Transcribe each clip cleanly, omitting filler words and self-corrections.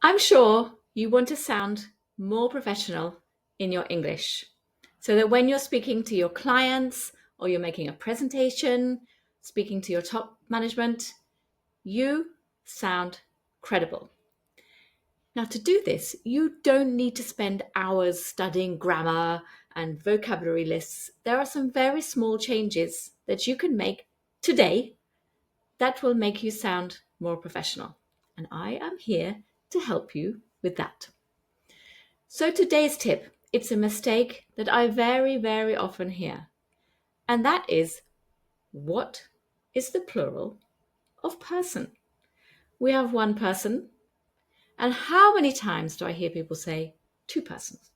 I'm sure you want to sound more professional in your English so that when you're speaking to your clients or you're making a presentation, speaking to your top management, you sound credible. Now, to do this, you don't need to spend hours studying grammar and vocabulary lists. There are some very small changes that you can make today that will make you sound more professional. And I am here to help you with that. So today's tip, it's a mistake that I very often hear. And that is, what is the plural of person? We have one person. And how many times do I hear people say two persons?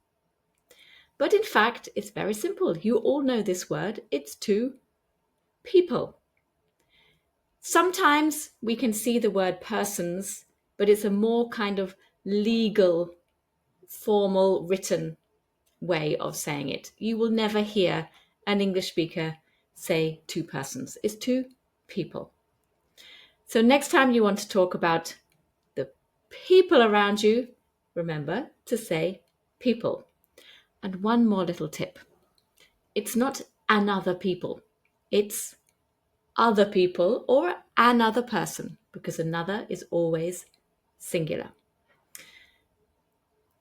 But in fact, it's very simple. You all know this word. It's two people. Sometimes we can see the word persons, but it's a more kind of legal, formal, written way of saying it. You will never hear an English speaker say two persons. It's two people. So next time you want to talk about the people around you, remember to say people. And one more little tip. It's not another people. It's other people or another person, because another is always singular.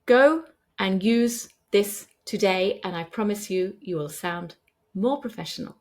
Go and use this today, and I promise you, you will sound more professional.